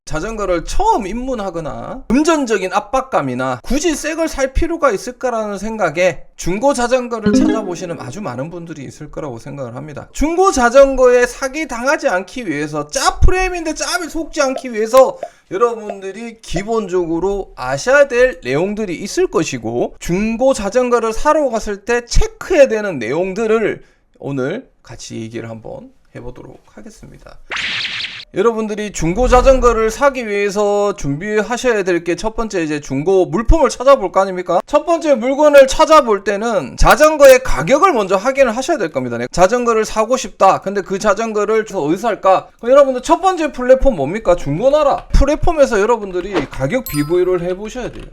자전거를 처음 입문하거나 금전적인 압박감이나 굳이 새 걸 살 필요가 있을까라는 생각에 중고 자전거를 찾아보시는 아주 많은 분들이 있을 거라고 생각을 합니다. 중고 자전거에 사기 당하지 않기 위해서, 짭 프레임인데 짭에 속지 않기 위해서 여러분들이 기본적으로 아셔야 될 내용들이 있을 것이고, 중고 자전거를 사러 갔을 때 체크해야 되는 내용들을 오늘 같이 얘기를 한번 해보도록 하겠습니다. 여러분들이 중고 자전거를 사기 위해서 준비하셔야 될 게 첫 번째, 이제 중고 물품을 찾아볼 거 아닙니까? 첫 번째 물건을 찾아볼 때는 자전거의 가격을 먼저 확인을 하셔야 될 겁니다. 자전거를 사고 싶다. 근데 그 자전거를 어디서 살까? 여러분들 첫 번째 플랫폼 뭡니까? 중고나라. 플랫폼에서 여러분들이 가격 비교를 해보셔야 돼요.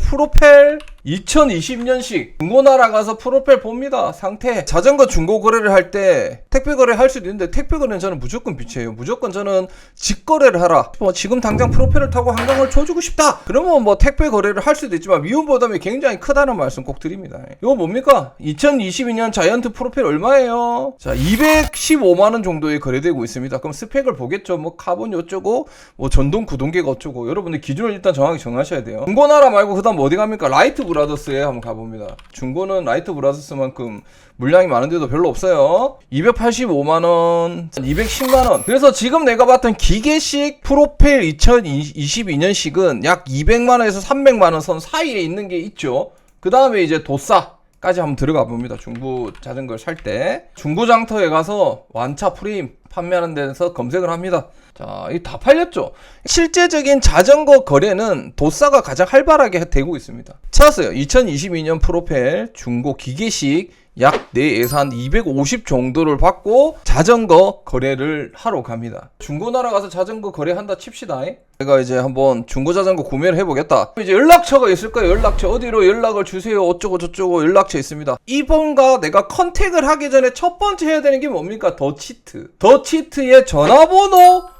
프로펠 2020년식 중고나라 가서 프로펠 봅니다. 상태. 자전거 중고 거래를 할 때 택배 거래 할 수도 있는데, 택배 거래는 저는 무조건 비치해요. 무조건 저는 직거래를 하라. 지금 당장 프로펠을 타고 한강을 줘주고 싶다. 그러면 택배 거래를 할 수도 있지만 미운부담이 굉장히 크다는 말씀 꼭 드립니다. 이거 뭡니까? 2022년 자이언트 프로펠 얼마예요? 자, 215만원 정도에 거래되고 있습니다. 그럼 스펙을 보겠죠. 카본 어쩌고, 전동 구동계가 어쩌고. 여러분들 기준을 일단 정확히 정하셔야 돼요. 중고나라 말고 그 다음 어디 갑니까? 라이트 브라더스에 한번 가봅니다. 중고는 라이트 브라더스만큼 물량이 많은데도 별로 없어요. 285만원, 210만원. 그래서 지금 내가 봤던 기계식 프로펠 2022년식은 약 200만원에서 300만원 선 사이에 있는 게 있죠. 그 다음에 이제 도싸까지 한번 들어가 봅니다. 중고 자전거를 살 때. 중고 장터에 가서 완차 프레임 판매하는 데서 검색을 합니다. 자, 이 다 팔렸죠. 실제적인 자전거 거래는 도싸가 가장 활발하게 되고 있습니다. 찾았어요. 2022년 프로펠 중고 기계식 약 내 예산 250 정도를 받고 자전거 거래를 하러 갑니다. 중고나라 가서 자전거 거래한다 칩시다. 제가 이제 한번 중고 자전거 구매를 해보겠다. 이제 연락처가 있을 거예요. 연락처. 어디로 연락을 주세요. 어쩌고 저쩌고 연락처 있습니다. 이분과 내가 컨택을 하기 전에 첫 번째 해야 되는 게 뭡니까? 더치트. 더치트의 전화번호부터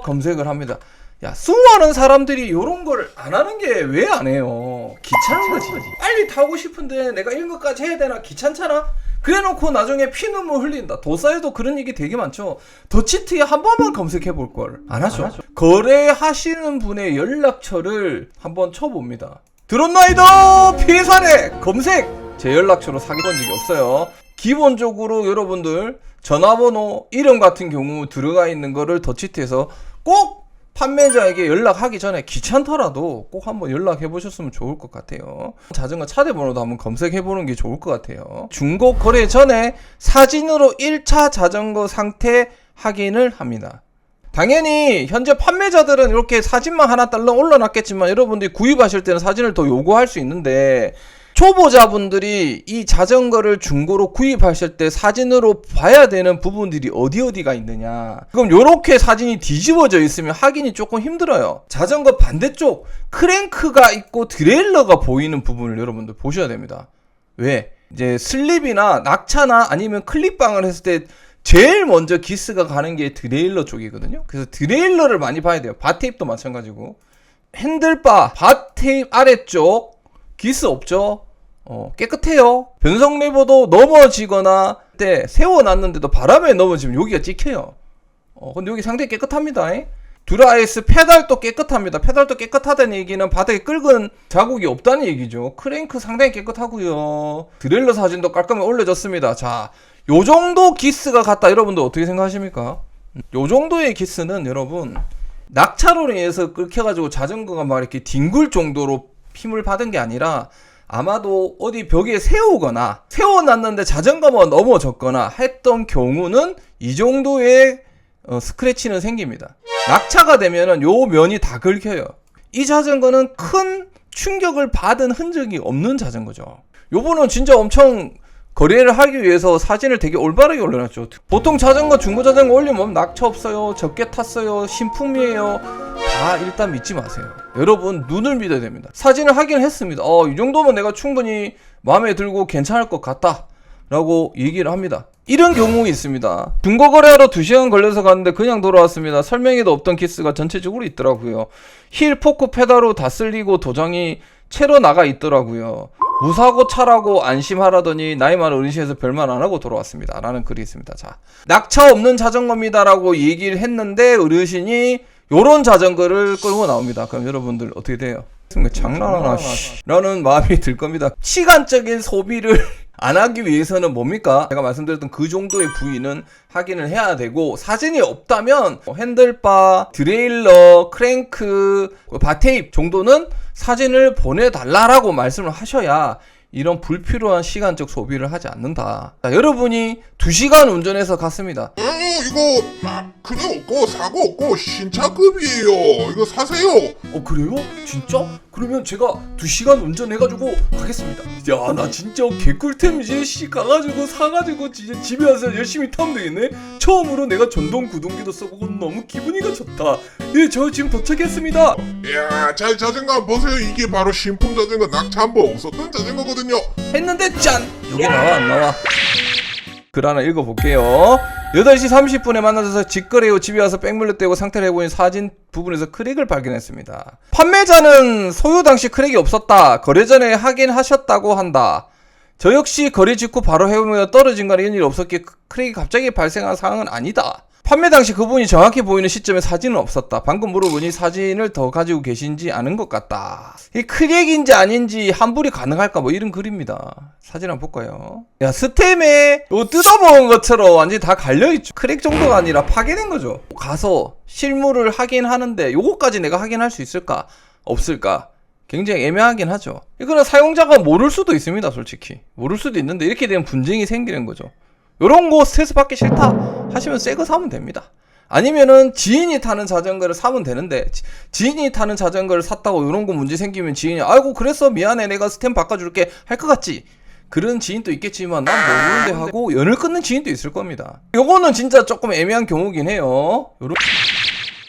검색을 합니다. 야, 수많은 사람들이 요런 걸 안 하는 게 왜 안 해요? 귀찮은 거지. 빨리 타고 싶은데 내가 이런 것까지 해야 되나? 귀찮잖아? 그래 놓고 나중에 피눈물 흘린다. 도싸에도 그런 얘기 되게 많죠. 더치트에 한 번만 검색해 볼 걸. 안 하죠. 거래하시는 분의 연락처를 한번 쳐봅니다. 드론라이더 피해사례 검색! 제 연락처로 사기본 적이 없어요. 기본적으로 여러분들 전화번호, 이름 같은 경우 들어가 있는 거를 더치트에서 꼭 판매자에게 연락하기 전에 귀찮더라도 꼭 한번 연락해 보셨으면 좋을 것 같아요. 자전거 차대 번호도 한번 검색해 보는 게 좋을 것 같아요. 중고 거래 전에 사진으로 1차 자전거 상태 확인을 합니다. 당연히 현재 판매자들은 이렇게 사진만 하나 딸랑 올려놨겠지만 여러분들이 구입하실 때는 사진을 더 요구할 수 있는데, 초보자분들이 이 자전거를 중고로 구입하실 때 사진으로 봐야 되는 부분들이 어디가 있느냐. 그럼 요렇게 사진이 뒤집어져 있으면 확인이 조금 힘들어요. 자전거 반대쪽 크랭크가 있고 드레일러가 보이는 부분을 여러분들 보셔야 됩니다. 왜? 이제 슬립이나 낙차나 아니면 클립방을 했을 때 제일 먼저 기스가 가는 게 드레일러 쪽이거든요. 그래서 드레일러를 많이 봐야 돼요. 바테입도 마찬가지고. 핸들바, 바테입 아래쪽 기스 없죠? 깨끗해요. 변속 레버도 넘어지거나 때 세워놨는데도 바람에 넘어지면 여기가 찍혀요. 근데 여기 상당히 깨끗합니다. 드라이스 페달도 깨끗합니다. 페달도 깨끗하다는 얘기는 바닥에 긁은 자국이 없다는 얘기죠. 크랭크 상당히 깨끗하고요. 드레일러 사진도 깔끔하게 올려졌습니다. 자, 요 정도 기스가 같다. 여러분들 어떻게 생각하십니까? 요 정도의 기스는 여러분 낙차로 인해서 긁혀가지고 자전거가 막 이렇게 뒹굴 정도로 힘을 받은 게 아니라 아마도 어디 벽에 세워놨는데 자전거만 넘어졌거나 했던 경우는 이 정도의 스크래치는 생깁니다. 낙차가 되면은 요 면이 다 긁혀요. 이 자전거는 큰 충격을 받은 흔적이 없는 자전거죠. 요번은 진짜 엄청 거래를 하기 위해서 사진을 되게 올바르게 올려놨죠. 보통 자전거, 중고 자전거 올리면 낙차 없어요, 적게 탔어요, 신품이에요, 다 일단 믿지 마세요. 여러분 눈을 믿어야 됩니다. 사진을 확인했습니다. 이 정도면 내가 충분히 마음에 들고 괜찮을 것 같다 라고 얘기를 합니다. 이런 경우 있습니다. 중고 거래하러 2시간 걸려서 갔는데 그냥 돌아왔습니다. 설명에도 없던 기스가 전체적으로 있더라고요. 힐, 포크, 페달로 다 쓸리고 도장이 채로 나가 있더라고요. 무사고 차라고 안심하라더니 나이 많은 어르신에서 별말 안 하고 돌아왔습니다. 라는 글이 있습니다. 자, 낙차 없는 자전거입니다 라고 얘기를 했는데 어르신이 요런 자전거를 끌고 나옵니다. 그럼 여러분들 어떻게 돼요? 장난하나 라는 마음이 들 겁니다. 시간적인 소비를 안 하기 위해서는 뭡니까? 제가 말씀드렸던 그 정도의 부위는 확인을 해야 되고, 사진이 없다면 핸들바, 드레일러, 크랭크, 바테입 정도는 사진을 보내달라라고 말씀을 하셔야 이런 불필요한 시간적 소비를 하지 않는다. 자, 여러분이 2시간 운전해서 갔습니다. 이거 그냥 없고 사고 없고 신차급이에요. 이거 사세요. 그래요? 진짜? 그러면 제가 2시간 운전해가지고 가겠습니다. 야, 나 진짜 개꿀템이지. 가가지고 사가지고 진짜 집에 와서 열심히 타면 되겠네. 처음으로 내가 전동 구동기도 써보고 너무 기분이가 좋다. 예, 저 지금 도착했습니다. 이야, 잘 자전거 한번 보세요. 이게 바로 신품 자전거 낙차 한번 없었던 자전거거든요. 했는데 짠! 여기 나와 안 나와? 글 하나 읽어볼게요. 8시 30분에 만나서 직거래 후 집에 와서 백물로 떼고 상태를 해보니 사진 부분에서 크랙을 발견했습니다. 판매자는 소유 당시 크랙이 없었다. 거래 전에 확인하셨다고 한다. 저 역시 거래 직후 바로 해보면 떨어진 거나 이런 일이 없었기에 크랙이 갑자기 발생한 상황은 아니다. 판매 당시 그분이 정확히 보이는 시점에 사진은 없었다. 방금 물어보니 사진을 더 가지고 계신지 아는 것 같다. 이 크랙인지 아닌지 환불이 가능할까 뭐 이런 글입니다. 사진 한번 볼까요? 야, 스템에 요 뜯어먹은 것처럼 완전히 다 갈려있죠. 크랙 정도가 아니라 파괴된 거죠. 가서 실물을 확인하는데 요거까지 내가 확인할 수 있을까? 없을까? 굉장히 애매하긴 하죠. 이거는 사용자가 모를 수도 있습니다. 솔직히 모를 수도 있는데 이렇게 되면 분쟁이 생기는 거죠. 요런 거 스트레스 받기 싫다 하시면 새 거 사면 됩니다. 아니면은 지인이 타는 자전거를 사면 되는데, 지인이 타는 자전거를 샀다고 요런 거 문제 생기면 지인이 아이고 그랬어 미안해 내가 스탬 바꿔줄게 할 것 같지. 그런 지인도 있겠지만 난 모르는데 하고 연을 끊는 지인도 있을 겁니다. 요거는 진짜 조금 애매한 경우긴 해요. 요런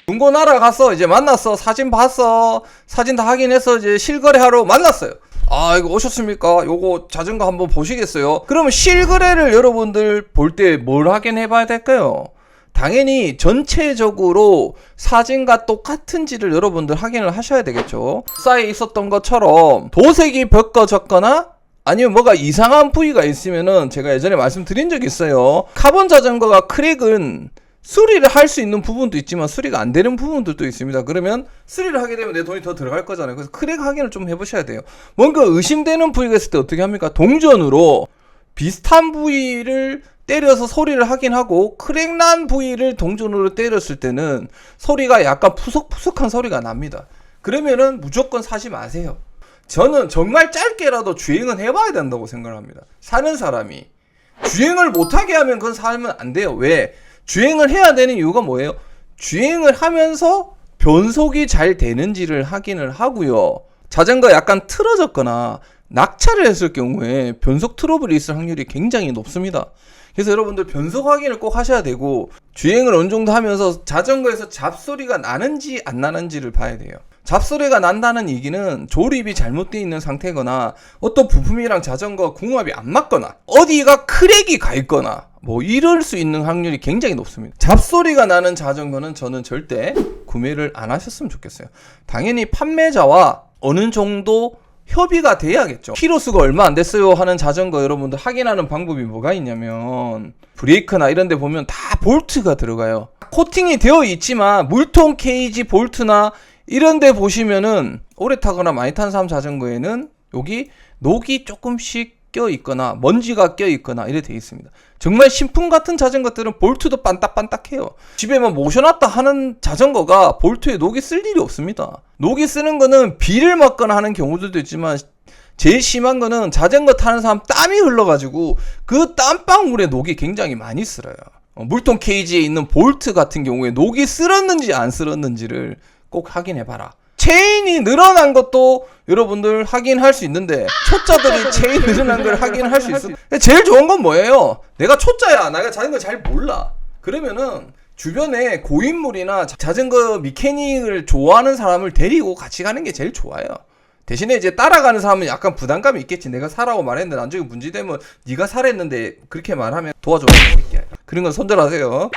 중고나라 가서 이제 만났어. 사진 봤어. 사진 다 확인해서 이제 실거래하러 만났어요. 아, 이거 오셨습니까? 요거 자전거 한번 보시겠어요? 그러면 실거래를 여러분들 볼 때 뭘 확인해 봐야 될까요? 당연히 전체적으로 사진과 똑같은지를 여러분들 확인을 하셔야 되겠죠. 사이에 있었던 것처럼 도색이 벗겨졌거나 아니면 뭐가 이상한 부위가 있으면은 제가 예전에 말씀드린 적이 있어요. 카본 자전거가 크랙은 수리를 할 수 있는 부분도 있지만 수리가 안 되는 부분들도 있습니다. 그러면 수리를 하게 되면 내 돈이 더 들어갈 거잖아요. 그래서 크랙 확인을 좀 해보셔야 돼요. 뭔가 의심되는 부위가 있을 때 어떻게 합니까? 동전으로 비슷한 부위를 때려서 소리를 확인하고 크랙 난 부위를 동전으로 때렸을 때는 소리가 약간 푸석푸석한 소리가 납니다. 그러면은 무조건 사지 마세요. 저는 정말 짧게라도 주행은 해봐야 된다고 생각을 합니다. 사는 사람이 주행을 못하게 하면 그건 사면 안 돼요. 왜? 주행을 해야 되는 이유가 뭐예요? 주행을 하면서 변속이 잘 되는지를 확인을 하고요. 자전거 약간 틀어졌거나 낙차를 했을 경우에 변속 트러블이 있을 확률이 굉장히 높습니다. 그래서 여러분들 변속 확인을 꼭 하셔야 되고, 주행을 어느 정도 하면서 자전거에서 잡소리가 나는지 안 나는지를 봐야 돼요. 잡소리가 난다는 얘기는 조립이 잘못되어 있는 상태거나 어떤 부품이랑 자전거 궁합이 안 맞거나 어디가 크랙이 가 있거나 뭐 이럴 수 있는 확률이 굉장히 높습니다. 잡소리가 나는 자전거는 저는 절대 구매를 안 하셨으면 좋겠어요. 당연히 판매자와 어느 정도 협의가 돼야겠죠. 키로수가 얼마 안 됐어요 하는 자전거 여러분들 확인하는 방법이 뭐가 있냐면, 브레이크나 이런 데 보면 다 볼트가 들어가요. 코팅이 되어 있지만 물통 케이지 볼트나 이런 데 보시면은 오래 타거나 많이 탄 사람 자전거에는 여기 녹이 조금씩 껴 있거나 먼지가 껴 있거나 이래 돼 있습니다. 정말 신품 같은 자전거들은 볼트도 반딱반딱해요. 집에 뭐 모셔놨다 하는 자전거가 볼트에 녹이 쓸 일이 없습니다. 녹이 쓰는 거는 비를 맞거나 하는 경우들도 있지만 제일 심한 거는 자전거 타는 사람 땀이 흘러가지고 그 땀방울에 녹이 굉장히 많이 쓸어요. 물통 케이지에 있는 볼트 같은 경우에 녹이 쓸었는지 안 쓸었는지를 꼭 확인해봐라. 체인이 늘어난 것도 여러분들 확인할 수 있는데, 초짜들이 체인 늘어난 걸 확인할 수 있어. 제일 좋은 건 뭐예요? 내가 초짜야. 내가 자전거 잘 몰라. 그러면은 주변에 고인물이나 자전거 미케닉을 좋아하는 사람을 데리고 같이 가는 게 제일 좋아요. 대신에 이제 따라가는 사람은 약간 부담감이 있겠지. 내가 사라고 말했는데 나중에 문제되면 네가 사랬는데 그렇게 말하면 도와줘. 그런 건 손절하세요.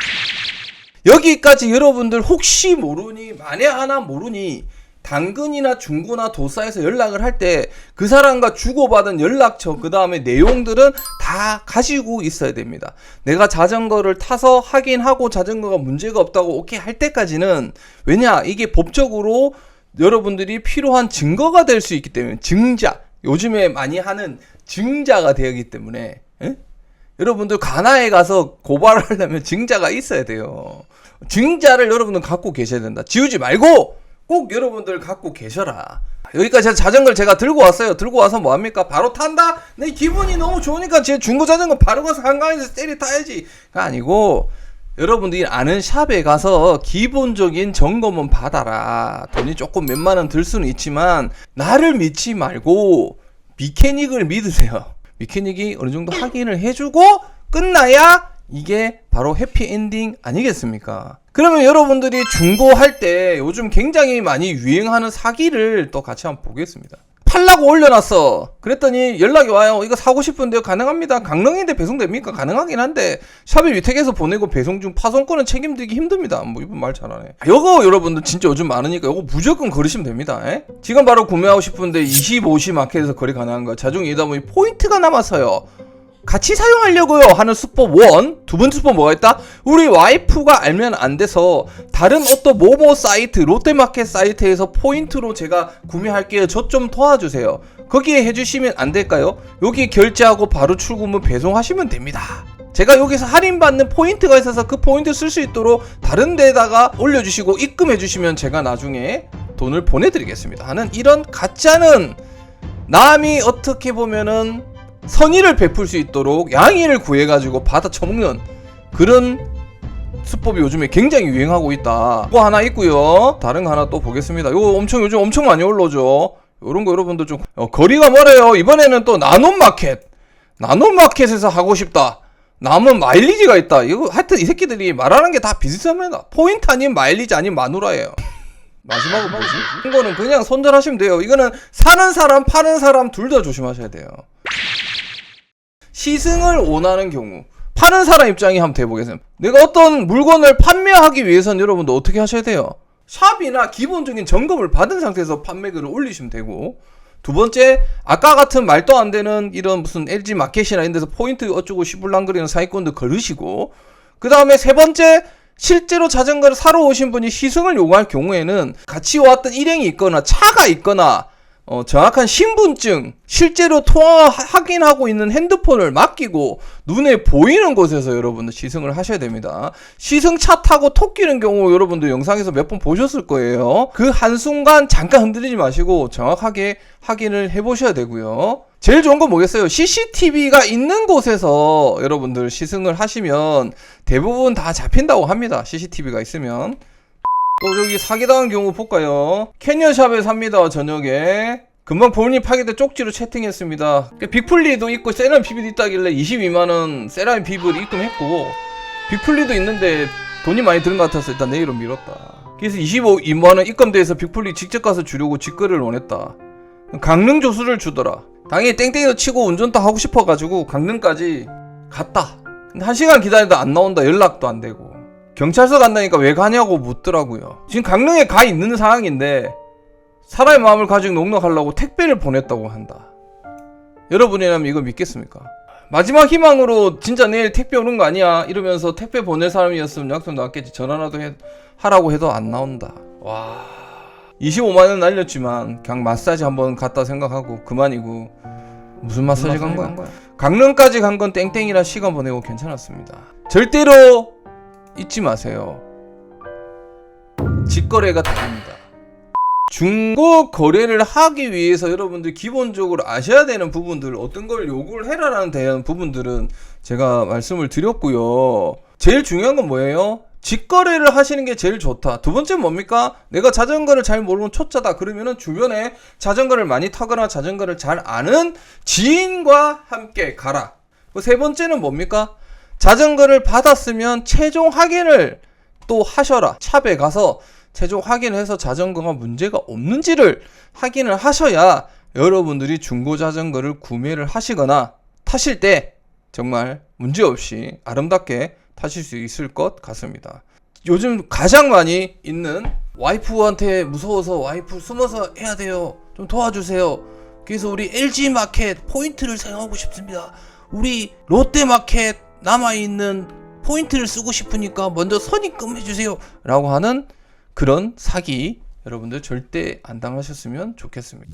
여기까지 여러분들 혹시 모르니, 만에 하나 모르니 당근이나 중고나 도사에서 연락을 할 때 그 사람과 주고받은 연락처 그 다음에 내용들은 다 가지고 있어야 됩니다. 내가 자전거를 타서 확인하고 자전거가 문제가 없다고 오케이 할 때까지는, 왜냐 이게 법적으로 여러분들이 필요한 증거가 될 수 있기 때문에, 증자, 요즘에 많이 하는 증자가 되기 때문에, 여러분들 관아에 가서 고발을 하려면 증자가 있어야 돼요. 증자를 여러분들 갖고 계셔야 된다. 지우지 말고 꼭 여러분들 갖고 계셔라. 여기까지 자전거를 제가 들고 왔어요. 들고 와서 뭐합니까? 바로 탄다? 내 기분이 너무 좋으니까 제 중고 자전거 바로 가서 한강에서 때리 타야지 가 아니고, 여러분들이 아는 샵에 가서 기본적인 점검은 받아라. 돈이 조금 몇만 원 들 수는 있지만 나를 믿지 말고 미케닉을 믿으세요. 미케닉이 어느 정도 확인을 해주고 끝나야 이게 바로 해피엔딩 아니겠습니까? 그러면 여러분들이 중고할 때 요즘 굉장히 많이 유행하는 사기를 또 같이 한번 보겠습니다. 팔라고 올려놨어. 그랬더니 연락이 와요. 이거 사고 싶은데요. 가능합니다. 강릉인데 배송됩니까? 가능하긴 한데 샵에 위택해서 보내고 배송 중 파손권은 책임지기 힘듭니다. 뭐 이분 말 잘하네. 요거 여러분들 진짜 요즘 많으니까 요거 무조건 거르시면 됩니다. 지금 바로 구매하고 싶은데 25시 마켓에서 거래 가능한 거. 자중이다 보니 포인트가 남았어요. 같이 사용하려고요 하는 수법 1. 두 번째 수법 뭐가 있다? 우리 와이프가 알면 안 돼서 다른 어떤 모모 사이트, 롯데마켓 사이트에서 포인트로 제가 구매할게요. 저 좀 도와주세요. 거기에 해주시면 안 될까요? 여기 결제하고 바로 출금을 배송하시면 됩니다. 제가 여기서 할인받는 포인트가 있어서 그 포인트 쓸 수 있도록 다른 데다가 올려주시고 입금해주시면 제가 나중에 돈을 보내드리겠습니다 하는 이런 가짜는, 남이 어떻게 보면은 선의를 베풀 수 있도록 양해를 구해가지고 받아 처먹는 그런 수법이 요즘에 굉장히 유행하고 있다. 이거 하나 있고요. 다른 거 하나 또 보겠습니다. 이거 요즘 엄청 많이 올라오죠. 요런 거 여러분들 좀 거리가 멀어요. 이번에는 또 나눔마켓에서 하고 싶다. 남은 마일리지가 있다. 이거 하여튼 이 새끼들이 말하는 게 다 비슷합니다. 포인트 아닌 마일리지 아닌 마누라예요. 마지막은 뭐지? 이거는 그냥 손절하시면 돼요. 이거는 사는 사람 파는 사람 둘 다 조심하셔야 돼요. 시승을 원하는 경우, 파는 사람 입장이 한번 돼보겠습니다. 내가 어떤 물건을 판매하기 위해서는 여러분도 어떻게 하셔야 돼요? 샵이나 기본적인 점검을 받은 상태에서 판매글을 올리시면 되고, 두 번째, 아까 같은 말도 안 되는 이런 무슨 LG 마켓이나 이런 데서 포인트 어쩌고 시불랑거리는 사기꾼들 걸으시고, 그 다음에 세 번째, 실제로 자전거를 사러 오신 분이 시승을 요구할 경우에는 같이 왔던 일행이 있거나 차가 있거나 정확한 신분증, 실제로 통화 확인하고 있는 핸드폰을 맡기고 눈에 보이는 곳에서 여러분들 시승을 하셔야 됩니다. 시승차 타고 토끼는 경우 여러분들 영상에서 몇 번 보셨을 거예요. 그 한순간 잠깐 흔들리지 마시고 정확하게 확인을 해보셔야 되고요. 제일 좋은 건 뭐겠어요? CCTV가 있는 곳에서 여러분들 시승을 하시면 대부분 다 잡힌다고 합니다. CCTV가 있으면. 또 여기 사기당한 경우 볼까요? 캐니언샵에 삽니다. 저녁에 금방 본인이 파괴돼 쪽지로 채팅했습니다. 빅플리도 있고 세라믹 비브도 있다길래 22만원 세라믹 비브를 입금했고, 빅플리도 있는데 돈이 많이 드는 것 같아서 일단 내일로 미뤘다. 그래서 22만원 입금돼서 빅플리 직접 가서 주려고 직거래를 원했다. 강릉 조수를 주더라. 당연히 땡땡이도 치고 운전도 하고 싶어가지고 강릉까지 갔다. 근데 1시간 기다리다 안 나온다. 연락도 안 되고. 경찰서 간다니까 왜 가냐고 묻더라고요. 지금 강릉에 가 있는 상황인데 사람의 마음을 가지고 농락하려고 택배를 보냈다고 한다. 여러분이라면 이거 믿겠습니까? 마지막 희망으로 진짜 내일 택배 오는 거 아니야 이러면서 택배 보낼 사람이었으면 약속 나왔겠지. 전화라도 하라고 해도 안 나온다. 와, 25만원 날렸지만 그냥 마사지 한번 갔다 생각하고 그만이고. 무슨 마사지 간 거야? 강릉까지 간 건 땡땡이라 시간 보내고 괜찮았습니다. 절대로 잊지 마세요. 직거래가 다릅니다. 중고 거래를 하기 위해서 여러분들 기본적으로 아셔야 되는 부분들, 어떤 걸 요구를 해라라는 대한 부분들은 제가 말씀을 드렸고요. 제일 중요한 건 뭐예요? 직거래를 하시는 게 제일 좋다. 두 번째 뭡니까? 내가 자전거를 잘 모르는 초짜다. 그러면은 주변에 자전거를 많이 타거나 자전거를 잘 아는 지인과 함께 가라. 세 번째는 뭡니까? 자전거를 받았으면 최종 확인을 또 하셔라. 샵에 가서 최종 확인해서 자전거가 문제가 없는지를 확인을 하셔야 여러분들이 중고 자전거를 구매를 하시거나 타실 때 정말 문제없이 아름답게 타실 수 있을 것 같습니다. 요즘 가장 많이 있는 와이프한테 무서워서 와이프 숨어서 해야 돼요. 좀 도와주세요. 그래서 우리 LG마켓 포인트를 사용하고 싶습니다. 우리 롯데마켓 남아있는 포인트를 쓰고 싶으니까 먼저 선입금 해주세요. 라고 하는 그런 사기 여러분들 절대 안 당하셨으면 좋겠습니다.